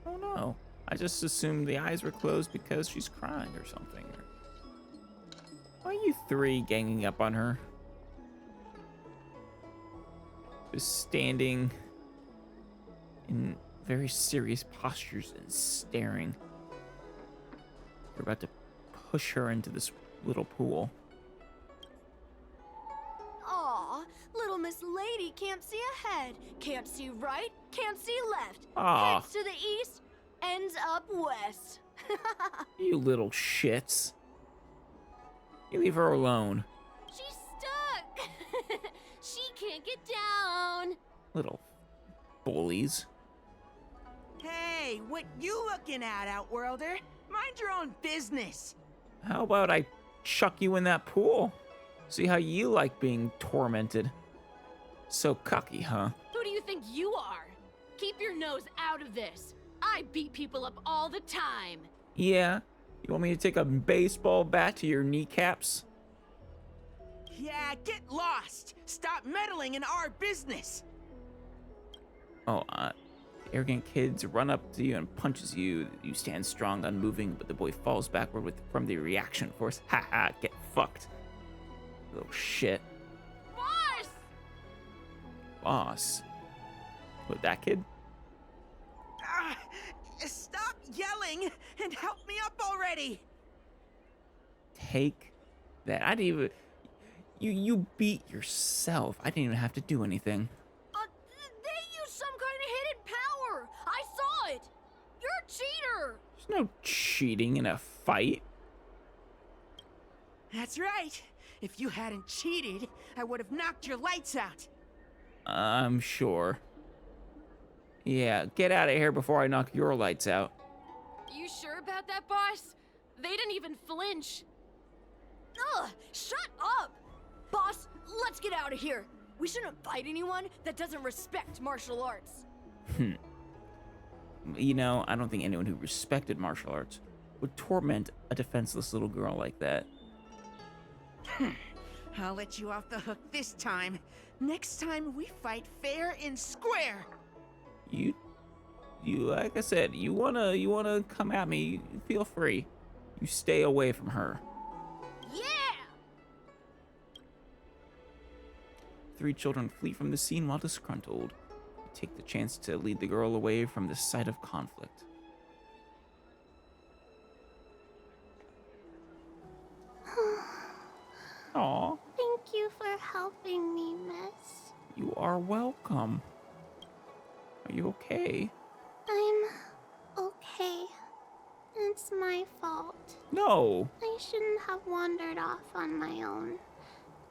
Speaker 1: Oh no. I just assumed the eyes were closed because she's crying or something. Why are you three ganging up on her? Just standing in very serious postures and staring. You're about to push her into this little pool.
Speaker 12: Aw, little Miss Lady can't see ahead, can't see right, can't see left.
Speaker 1: Aw.
Speaker 12: Heads to the east, ends up west.
Speaker 1: You little shits. You leave her alone.
Speaker 12: She's stuck. She can't get down.
Speaker 1: Little bullies.
Speaker 13: Hey, what you looking at, Outworlder? Mind your own business.
Speaker 1: How about I chuck you in that pool? See how you like being tormented. So cocky, huh?
Speaker 12: Who do you think you are? Keep your nose out of this. I beat people up all the time.
Speaker 1: Yeah? You want me to take a baseball bat to your kneecaps?
Speaker 13: Yeah, get lost. Stop meddling in our business.
Speaker 1: Oh, arrogant kids run up to you and punches you. You stand strong, unmoving, but the boy falls backward from the reaction force. Ha ha, get fucked. Little shit.
Speaker 12: Boss!
Speaker 1: Boss? What, that kid?
Speaker 13: Stop yelling and help me up already.
Speaker 1: Take that. I didn't even... You beat yourself. I didn't even have to do anything.
Speaker 12: They used some kind of hidden power. I saw it. You're a cheater.
Speaker 1: There's no cheating in a fight.
Speaker 13: That's right. If you hadn't cheated, I would have knocked your lights out.
Speaker 1: I'm sure. Yeah, get out of here before I knock your lights out.
Speaker 12: You sure about that, boss? They didn't even flinch. Ugh, shut up! Boss, let's get out of here. We shouldn't fight anyone that doesn't respect martial arts.
Speaker 1: You know, I don't think anyone who respected martial arts would torment a defenseless little girl like that.
Speaker 13: I'll let you off the hook this time. Next time we fight fair and square.
Speaker 1: You like I said, you wanna come at me, feel free. You stay away from her.
Speaker 12: Yeah!
Speaker 1: 3 children flee from the scene while disgruntled. Take the chance to lead the girl away from the site of conflict. Aw.
Speaker 7: Thank you for helping me, miss.
Speaker 1: You are welcome. Are you okay?
Speaker 7: I'm okay. It's my fault.
Speaker 1: No.
Speaker 7: I shouldn't have wandered off on my own.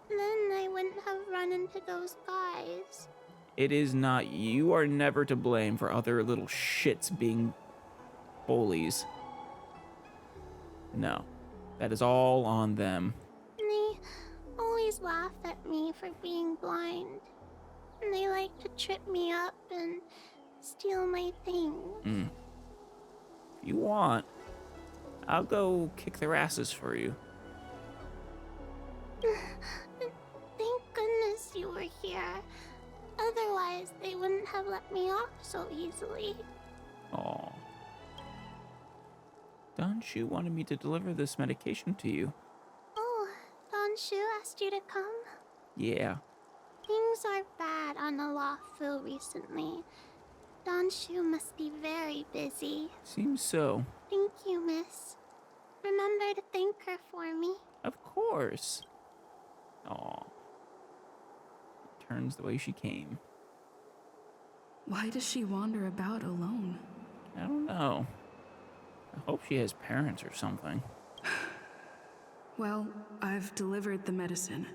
Speaker 7: Then I wouldn't have run into those guys.
Speaker 1: It is not. You are never to blame for other little shits being bullies. No. That is all on them.
Speaker 7: They always laugh at me for being blind. And they like to trip me up and steal my things.
Speaker 1: If you want, I'll go kick their asses for you.
Speaker 7: Thank goodness you were here. Otherwise, they wouldn't have let me off so easily.
Speaker 1: Aw. Don Shu wanted me to deliver this medication to you.
Speaker 7: Oh, Don Shu asked you to come?
Speaker 1: Yeah.
Speaker 7: Things are bad on a lawful recently. Donshu must be very busy.
Speaker 1: Seems so.
Speaker 7: Thank you, miss. Remember to thank her for me.
Speaker 1: Of course. Aw. Turns the way she came.
Speaker 11: Why does she wander about alone?
Speaker 1: I don't know. I hope she has parents or something.
Speaker 11: Well, I've delivered the medicine.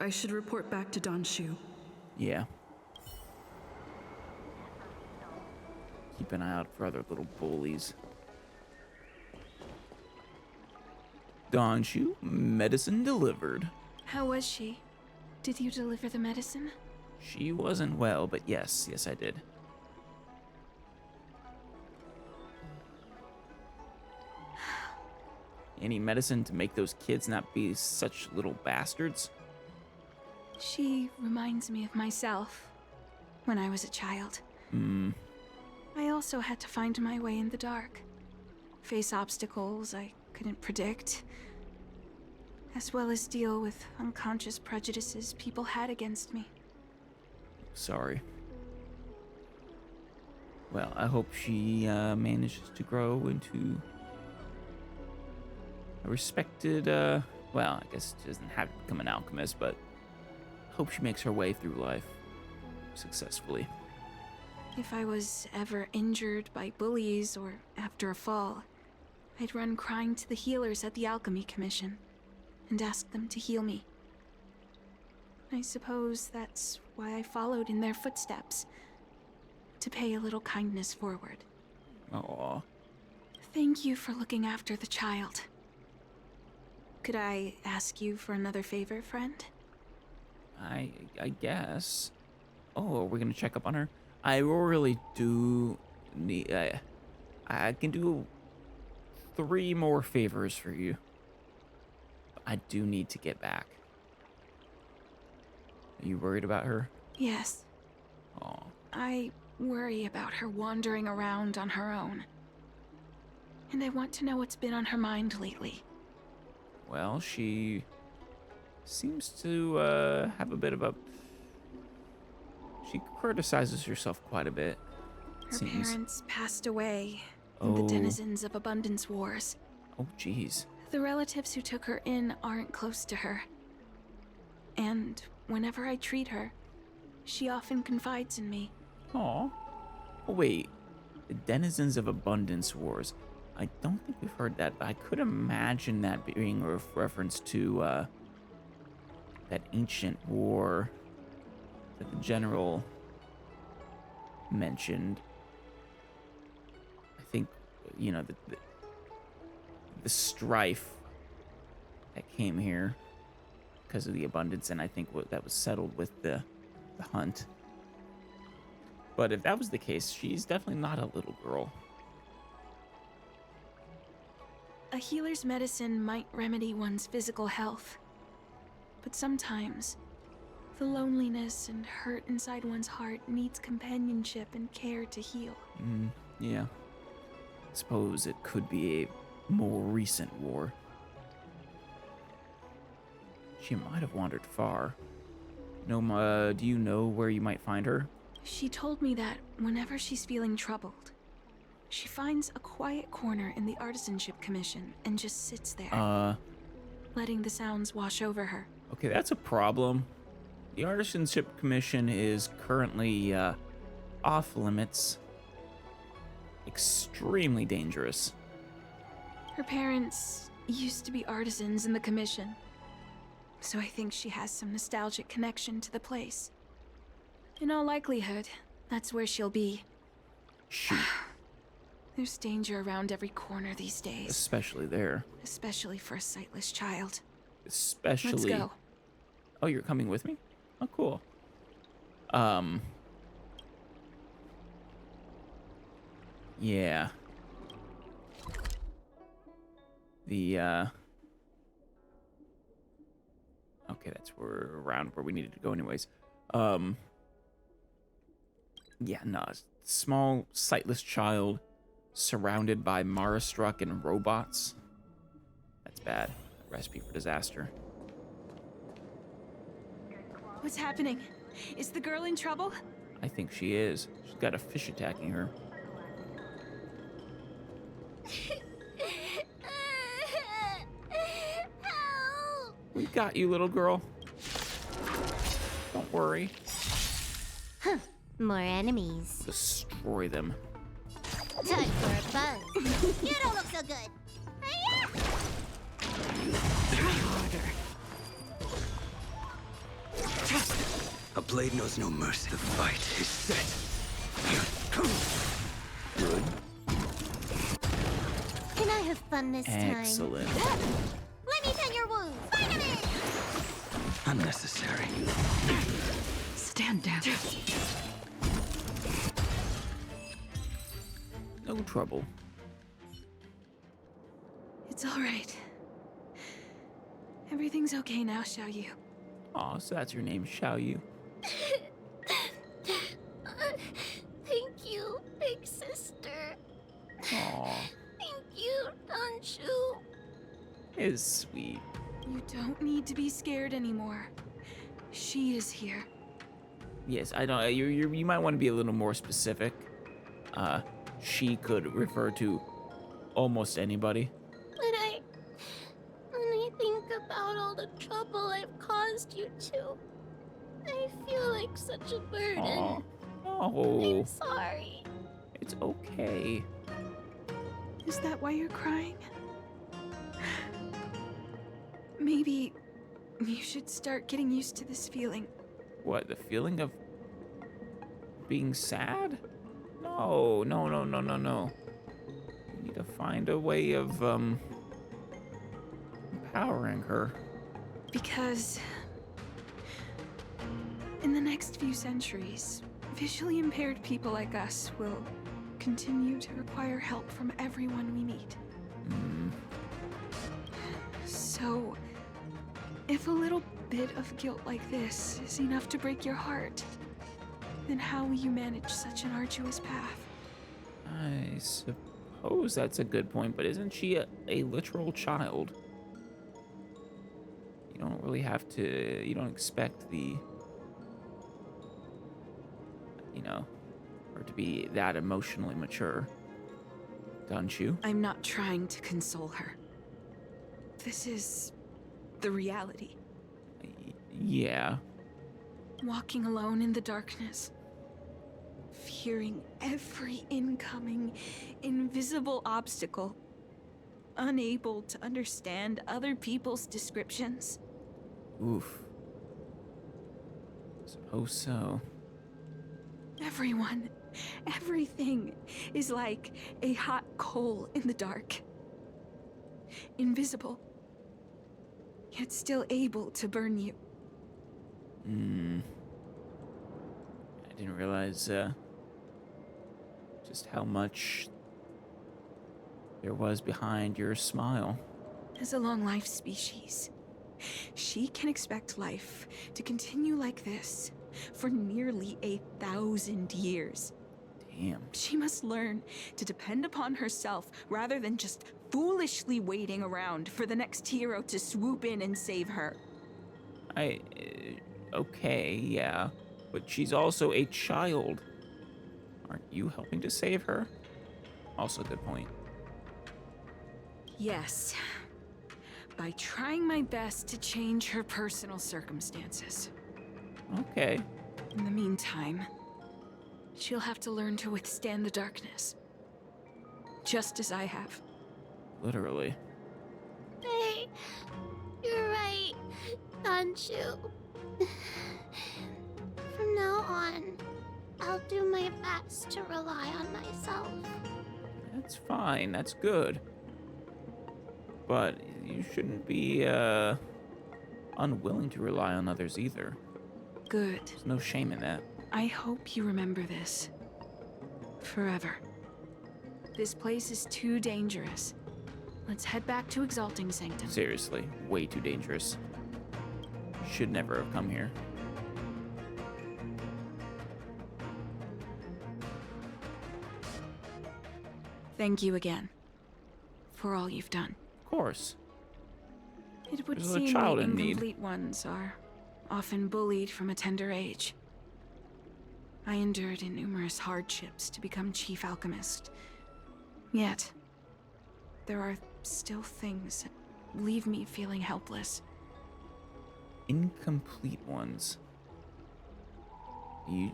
Speaker 11: I should report back to Donshu.
Speaker 1: Yeah. Keep an eye out for other little bullies. Donshu, medicine delivered.
Speaker 8: How was she? Did you deliver the medicine?
Speaker 1: She wasn't well, but yes, I did. Any medicine to make those kids not be such little bastards?
Speaker 8: She reminds me of myself when I was a child. I also had to find my way in the dark, face obstacles I couldn't predict, as well as deal with unconscious prejudices people had against me.
Speaker 1: Sorry. Well, I hope she manages to grow into a respected, well, I guess she doesn't have to become an alchemist, but I hope she makes her way through life successfully.
Speaker 8: If I was ever injured by bullies or after a fall, I'd run crying to the healers at the Alchemy Commission and ask them to heal me. I suppose that's why I followed in their footsteps, to pay a little kindness forward.
Speaker 1: Aww.
Speaker 8: Thank you for looking after the child. Could I ask you for another favor, friend?
Speaker 1: I guess. Oh, are we gonna check up on her? I really do need. I can do 3 more favors for you. I do need to get back. Are you worried about her?
Speaker 8: Yes.
Speaker 1: Aw.
Speaker 8: I worry about her wandering around on her own. And I want to know what's been on her mind lately.
Speaker 1: Well, she seems to have a bit of a... She criticizes herself quite a bit.
Speaker 8: Her parents passed away in
Speaker 1: Oh.
Speaker 8: the denizens of Abundance Wars.
Speaker 1: Oh, jeez.
Speaker 8: The relatives who took her in aren't close to her. And whenever I treat her, she often confides in me.
Speaker 1: Aw. Oh, wait. The denizens of Abundance Wars. I don't think we've heard that, but I could imagine that being a reference to that ancient war that the general mentioned. I think, you know, the strife that came here because of the abundance, and I think that was settled with the hunt. But if that was the case, she's definitely not a little girl.
Speaker 8: A healer's medicine might remedy one's physical health, but sometimes the loneliness and hurt inside one's heart needs companionship and care to heal.
Speaker 1: Yeah. I suppose it could be a more recent war. She might have wandered far. Noma, do you know where you might find her?
Speaker 8: She told me that whenever she's feeling troubled, she finds a quiet corner in the Artisanship Commission and just sits there, letting the sounds wash over her.
Speaker 1: Okay, that's a problem. The Artisanship Commission is currently off limits. Extremely dangerous.
Speaker 8: Her parents used to be artisans in the commission, so I think she has some nostalgic connection to the place. In all likelihood, that's where she'll be.
Speaker 1: Shoot.
Speaker 8: There's danger around every corner these days.
Speaker 1: Especially there.
Speaker 8: Especially for a sightless child.
Speaker 1: Especially...
Speaker 8: Let's go.
Speaker 1: Oh, you're coming with me? Oh, cool. Yeah. Okay, that's around where we needed to go anyways. Yeah, no, small, sightless child surrounded by Mara-struck and robots. That's bad. A recipe for disaster.
Speaker 8: What's happening? Is the girl in trouble?
Speaker 1: I think she is. She's got a fish attacking her.
Speaker 4: Help!
Speaker 1: We got you, little girl. Don't worry.
Speaker 4: Huh. More enemies.
Speaker 1: Destroy them.
Speaker 4: Time for a buzz. You don't look so good.
Speaker 6: A blade knows no mercy. The fight is set.
Speaker 1: Good.
Speaker 4: Can I have fun this time?
Speaker 1: Excellent.
Speaker 4: Let me tend your wounds. Finally!
Speaker 6: Unnecessary.
Speaker 5: Stand down.
Speaker 1: No trouble.
Speaker 8: It's all right. Everything's okay now, Xiaoyu.
Speaker 1: Aw, so that's your name, Xiaoyu.
Speaker 7: Thank you, big sister.
Speaker 1: Aw,
Speaker 7: Thank you, Danshu.
Speaker 1: is sweet.
Speaker 8: You don't need to be scared anymore. She is here.
Speaker 1: Yes, I don't. You might want to be a little more specific. She could refer to almost anybody.
Speaker 7: When I think about all the trouble I've caused you two, I feel like such a burden.
Speaker 1: Aw. Oh,
Speaker 7: I'm sorry.
Speaker 1: it's okay.
Speaker 8: Is that why you're crying? Maybe you should start getting used to this feeling.
Speaker 1: What, the feeling of being sad? No, no, no, no, no, no. We need to find a way of, empowering her.
Speaker 8: Because in the next few centuries, visually impaired people like us will continue to require help from everyone we meet. So, if a little bit of guilt like this is enough to break your heart, then how will you manage such an arduous path?
Speaker 1: I suppose that's a good point, but isn't she a literal child? You don't really have to, you don't expect the, you know, her to be that emotionally mature. Don't you?
Speaker 8: I'm not trying to console her. This is the reality.
Speaker 1: Yeah.
Speaker 8: Walking alone in the darkness, fearing every incoming, invisible obstacle, unable to understand other people's descriptions.
Speaker 1: Oof. Suppose so.
Speaker 8: Everyone, everything is like a hot coal in the dark. Invisible, yet still able to burn you.
Speaker 1: I didn't realize, just how much there was behind your smile.
Speaker 8: As a long-life species, she can expect life to continue like this for nearly 1,000 years.
Speaker 1: Damn.
Speaker 8: She must learn to depend upon herself rather than just foolishly waiting around for the next hero to swoop in and save her.
Speaker 1: Okay, yeah. But she's also a child. Aren't you helping to save her? Also a good point.
Speaker 8: Yes. By trying my best to change her personal circumstances.
Speaker 1: Okay.
Speaker 8: In the meantime, she'll have to learn to withstand the darkness. Just as I have.
Speaker 1: Literally.
Speaker 7: Hey, you're right, Danshu. From now on, I'll do my best to rely on myself.
Speaker 1: That's fine. That's good. But you shouldn't be, unwilling to rely on others either.
Speaker 8: Good.
Speaker 1: There's no shame in that.
Speaker 8: I hope you remember this. Forever. This place is too dangerous. Let's head back to Exalting Sanctum.
Speaker 1: Seriously, way too dangerous. Should never have come here.
Speaker 8: Thank you again. For all you've done.
Speaker 1: Of course.
Speaker 8: It would
Speaker 1: There's a
Speaker 8: seem
Speaker 1: child
Speaker 8: the
Speaker 1: in need.
Speaker 8: incomplete ones are often bullied from a tender age. I endured numerous hardships to become chief alchemist. Yet, there are still things that leave me feeling helpless.
Speaker 1: Incomplete ones. You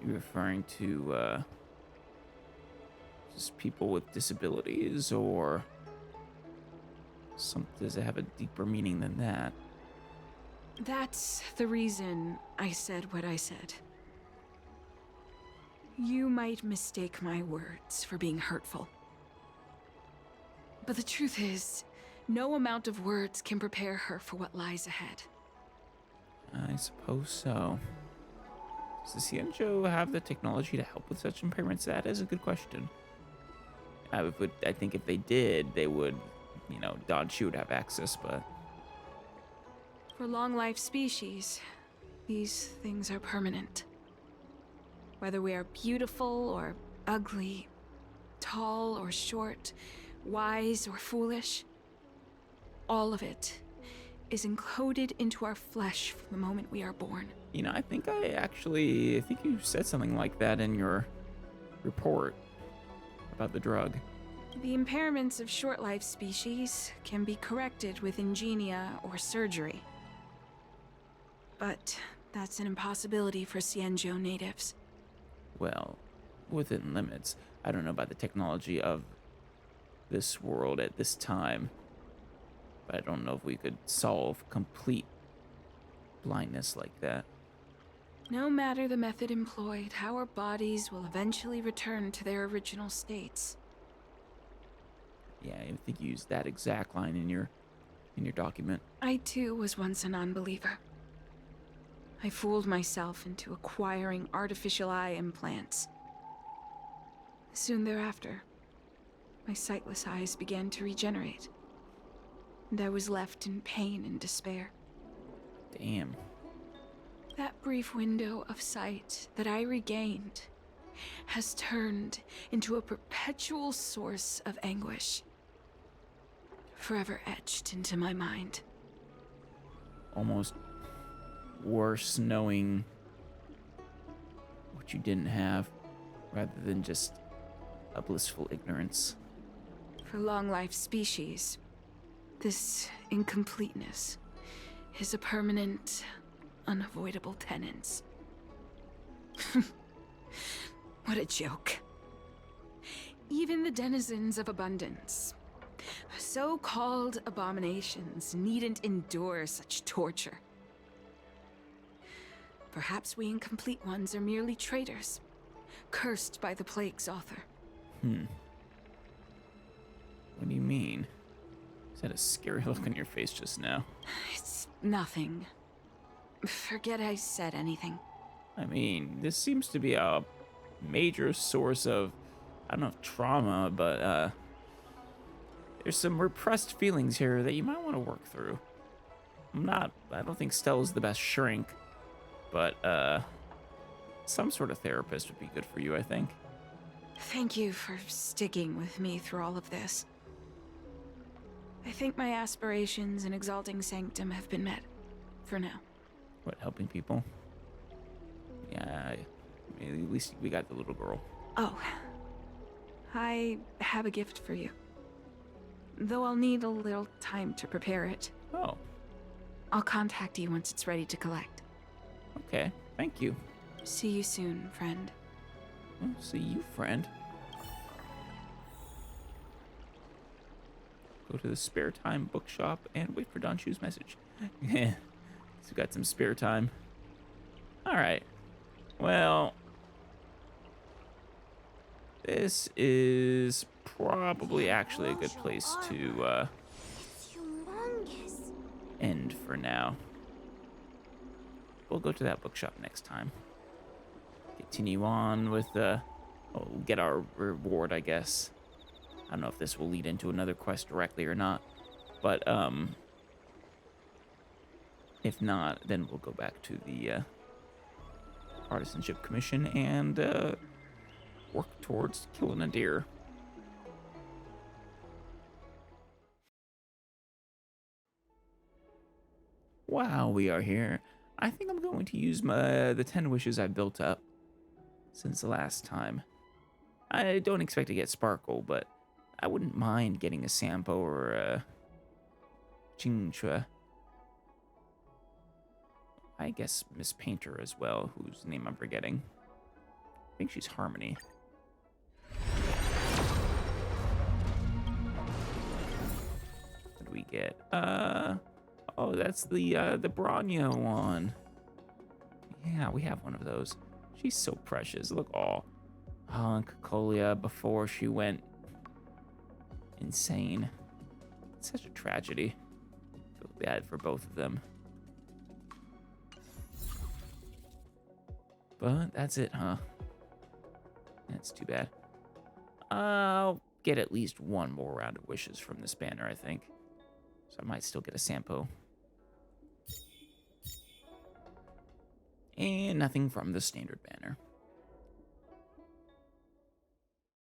Speaker 1: referring to just people with disabilities, or does it have a deeper meaning than that?
Speaker 8: That's the reason I said what I said. You might mistake my words for being hurtful. But the truth is, no amount of words can prepare her for what lies ahead.
Speaker 1: I suppose so. Does the Xianzhou have the technology to help with such impairments? That is a good question. I think if they did, they would, Don Chu would have access, but...
Speaker 8: For long-life species, these things are permanent. Whether we are beautiful or ugly, tall or short, wise or foolish, all of it is encoded into our flesh from the moment we are born.
Speaker 1: I think you said something like that in your report about the drug.
Speaker 8: The impairments of short-life species can be corrected with ingenia or surgery. But that's an impossibility for Xianzhou natives.
Speaker 1: Well, within limits. I don't know about the technology of this world at this time, but I don't know if we could solve complete blindness like that.
Speaker 8: No matter the method employed, our bodies will eventually return to their original states.
Speaker 1: Yeah, I think you used that exact line in your document.
Speaker 8: I too was once a non-believer. I fooled myself into acquiring artificial eye implants. Soon thereafter, my sightless eyes began to regenerate, and I was left in pain and despair.
Speaker 1: Damn.
Speaker 8: That brief window of sight that I regained has turned into a perpetual source of anguish, forever etched into my mind.
Speaker 1: Almost worse knowing what you didn't have, rather than just a blissful ignorance.
Speaker 8: For long-life species, this incompleteness is a permanent, unavoidable tenance. What a joke. Even the denizens of abundance, so-called abominations, needn't endure such torture. Perhaps we incomplete ones are merely traitors, cursed by the plague's author.
Speaker 1: What do you mean? Is that a scary look on your face just now?
Speaker 8: It's nothing. Forget I said anything.
Speaker 1: I mean, this seems to be a major source of, I don't know if trauma, but there's some repressed feelings here that you might want to work through. I don't think Stella's the best shrink, but some sort of therapist would be good for you, I think.
Speaker 8: Thank you for sticking with me through all of this. I think my aspirations in exalting sanctum have been met, for now.
Speaker 1: What, helping people? Yeah, at least we got the little girl.
Speaker 8: Oh, I have a gift for you. Though I'll need a little time to prepare it.
Speaker 1: Oh.
Speaker 8: I'll contact you once it's ready to collect.
Speaker 1: Okay, thank you.
Speaker 8: See you soon, friend.
Speaker 1: Well, see you, friend. Go to the spare time bookshop and wait for Don Chu's message. Yeah, so we got some spare time. All right. Well, this is probably actually a good place to end for now. We'll go to that bookshop next time. Continue on with get our reward, I guess. I don't know if this will lead into another quest directly or not, but if not, then we'll go back to the Artisanship Commission and work towards killing a deer. While we are here, I think I'm going to use the 10 wishes I built up since the last time. I don't expect to get Sparkle, but I wouldn't mind getting a Sampo or a Chingchua. I guess Miss Painter as well, whose name I'm forgetting. I think she's Harmony. What do we get? Oh, that's the Bronyo one. Yeah, we have one of those. She's so precious. Look, Colia before she went insane. It's such a tragedy. I feel bad for both of them. But that's it, huh? That's too bad. I'll get at least one more round of wishes from this banner, I think. So I might still get a Sampo. And nothing from the standard banner.